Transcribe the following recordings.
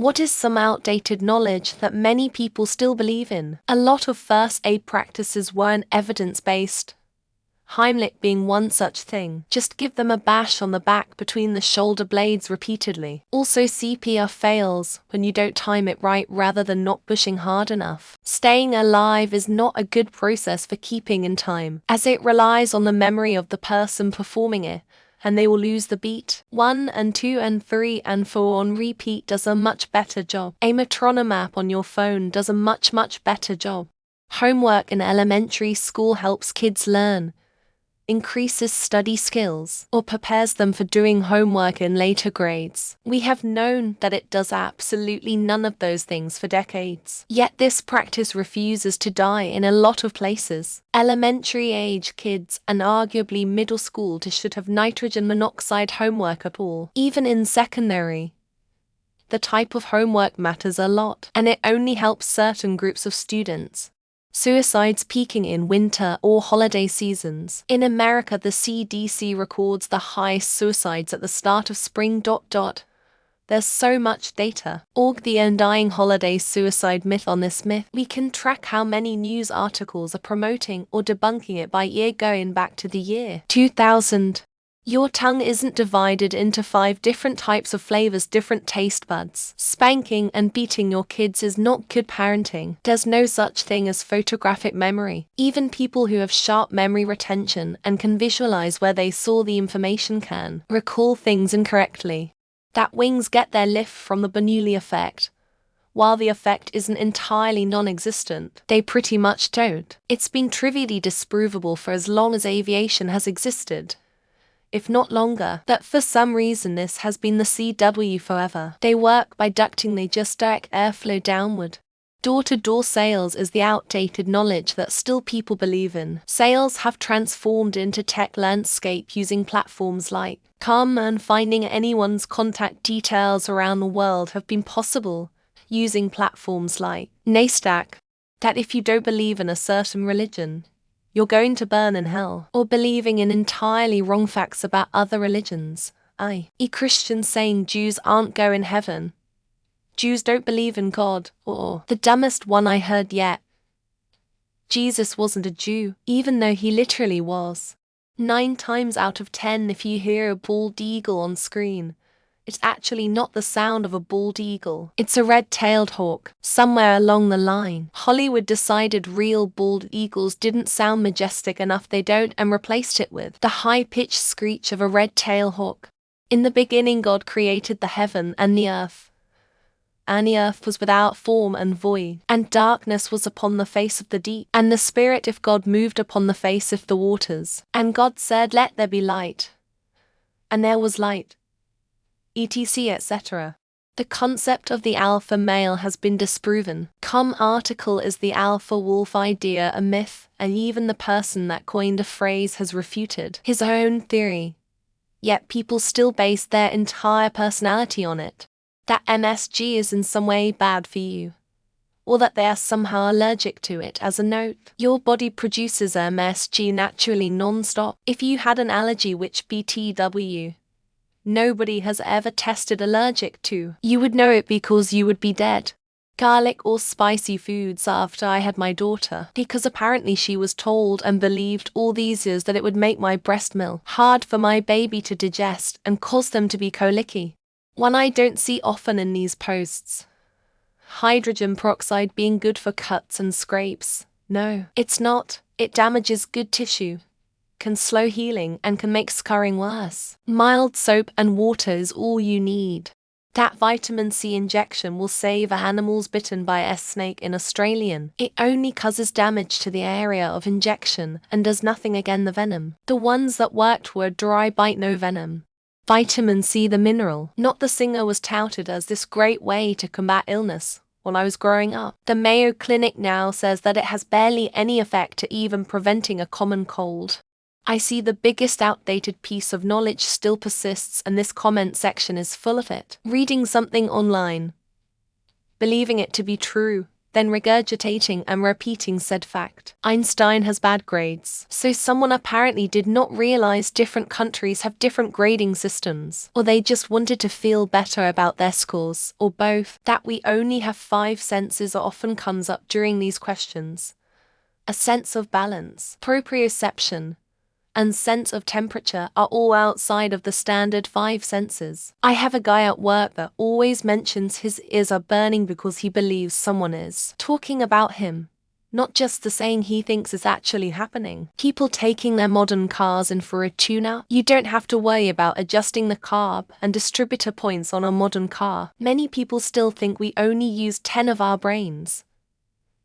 What is some outdated knowledge that many people still believe in? A lot of first aid practices weren't evidence-based. Heimlich being one such thing. Just give them a bash on the back between the shoulder blades repeatedly. Also, CPR fails when you don't time it right rather than not pushing hard enough. Staying alive is not a good process for keeping in time, as it relies on the memory of the person performing it, and they will lose the beat. 1 and 2 and 3 and 4 on repeat does a much better job. A metronome app on your phone does a much better job. Homework in elementary school helps kids learn, increases study skills, or prepares them for doing homework in later grades. We have known that it does absolutely none of those things for decades. Yet this practice refuses to die in a lot of places. Elementary-age kids and arguably middle school should have nitrogen monoxide homework at all. Even in secondary, the type of homework matters a lot, and it only helps certain groups of students. Suicides peaking in winter or holiday seasons. In America, the CDC records the highest suicides at the start of spring. There's so much data. The undying holiday suicide myth. On this myth, we can track how many news articles are promoting or debunking it by year going back to the year 2000. Your tongue isn't divided into 5 different types of flavors, different taste buds. Spanking and beating your kids is not good parenting. There's no such thing as photographic memory. Even people who have sharp memory retention and can visualize where they saw the information can recall things incorrectly. That wings get their lift from the Bernoulli effect. While the effect isn't entirely non-existent, they pretty much don't. It's been trivially disprovable for as long as aviation has existed, if not longer, that for some reason this has been the CW forever. They work by ducting, they just direct airflow downward. Door-to-door sales is the outdated knowledge that still people believe in. Sales have transformed into tech landscape using platforms like Calm, and finding anyone's contact details around the world have been possible using platforms like Nasdaq. That if you don't believe in a certain religion, you're going to burn in hell, or believing in entirely wrong facts about other religions. Christians saying Jews aren't going heaven. Jews don't believe in God, or the dumbest one I heard yet. Jesus wasn't a Jew, even though he literally was. 9 times out of 10 if you hear a bald eagle on screen, it's actually not the sound of a bald eagle. It's a red-tailed hawk. Somewhere along the line, Hollywood decided real bald eagles didn't sound majestic enough, they don't, and replaced it with the high-pitched screech of a red-tailed hawk. In the beginning God created the heaven and the earth. And the earth was without form and void, and darkness was upon the face of the deep, and the Spirit of God moved upon the face of the waters. And God said, "Let there be light." And there was light. etc. etc. The concept of the alpha male has been disproven. Article is the alpha wolf idea a myth, and even the person that coined the phrase has refuted his own theory. Yet people still base their entire personality on it. That MSG is in some way bad for you, or that they are somehow allergic to it. As a note, your body produces MSG naturally non-stop. If you had an allergy which BTW nobody has ever tested allergic to, you would know it because you would be dead. Garlic or spicy foods after I had my daughter, because apparently she was told and believed all these years that it would make my breast milk hard for my baby to digest and cause them to be colicky. One I don't see often in these posts. Hydrogen peroxide being good for cuts and scrapes. No, it's not. It damages good tissue, can slow healing, and can make scarring worse. Mild soap and water is all you need. That vitamin C injection will save animals bitten by a snake in Australian. It only causes damage to the area of injection and does nothing against the venom. The ones that worked were dry bite, no venom. Vitamin C, the mineral, not the singer, was touted as this great way to combat illness when I was growing up. The Mayo Clinic now says that it has barely any effect to even preventing a common cold. I see the biggest outdated piece of knowledge still persists, and this comment section is full of it. Reading something online, believing it to be true, then regurgitating and repeating said fact. Einstein has bad grades. So someone apparently did not realize different countries have different grading systems, or they just wanted to feel better about their scores, or both. That we only have 5 senses often comes up during these questions. A sense of balance, proprioception, and sense of temperature are all outside of the standard 5 senses. I have a guy at work that always mentions his ears are burning because he believes someone is talking about him, not just the saying he thinks is actually happening. People taking their modern cars in for a tune-out. You don't have to worry about adjusting the carb and distributor points on a modern car. Many people still think we only use 10 of our brains.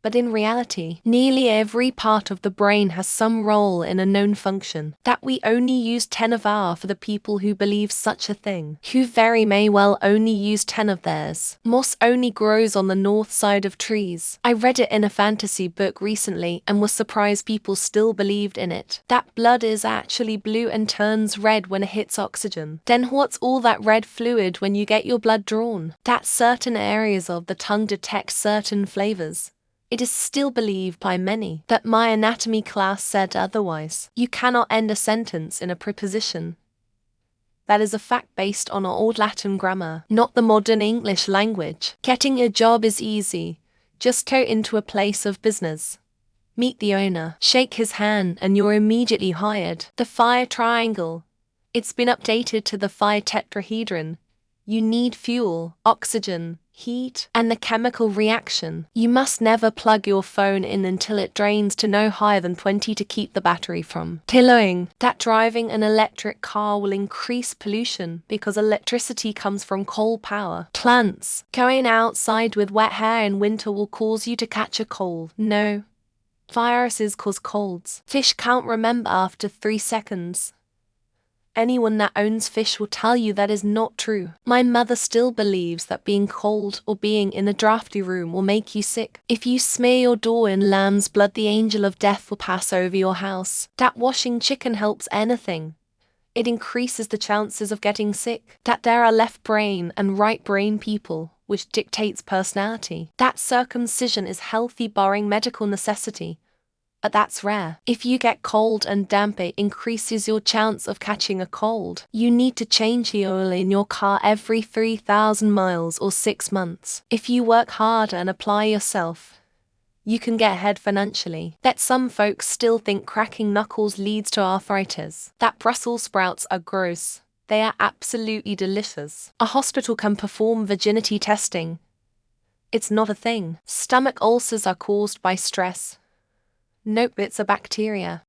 But in reality, nearly every part of the brain has some role in a known function. That we only use 10 of our for the people who believe such a thing, who very may well only use 10 of theirs. Moss only grows on the north side of trees. I read it in a fantasy book recently and was surprised people still believed in it. That blood is actually blue and turns red when it hits oxygen. Then what's all that red fluid when you get your blood drawn? That certain areas of the tongue detect certain flavors. It is still believed by many that my anatomy class said otherwise. You cannot end a sentence in a preposition. That is a fact based on old Latin grammar, not the modern English language. Getting a job is easy. Just go into a place of business. Meet the owner, shake his hand, and you're immediately hired. The fire triangle. It's been updated to the fire tetrahedron. You need fuel, oxygen, heat, and the chemical reaction. You must never plug your phone in until it drains to no higher than 20 to keep the battery from killing. That driving an electric car will increase pollution because electricity comes from coal power plants. Going outside with wet hair in winter will cause you to catch a cold. No. Viruses cause colds. Fish can't remember after 3 seconds. Anyone that owns fish will tell you that is not true. My mother still believes that being cold or being in a drafty room will make you sick. If you smear your door in lamb's blood, the angel of death will pass over your house. That washing chicken helps anything. It increases the chances of getting sick. That there are left brain and right brain people, which dictates personality. That circumcision is healthy barring medical necessity. But that's rare. If you get cold and damp, it increases your chance of catching a cold. You need to change the oil in your car every 3,000 miles or 6 months. If you work hard and apply yourself, you can get ahead financially. That some folks still think cracking knuckles leads to arthritis. That Brussels sprouts are gross. They are absolutely delicious. A hospital can perform virginity testing. It's not a thing. Stomach ulcers are caused by stress. Nope, it's a bacteria.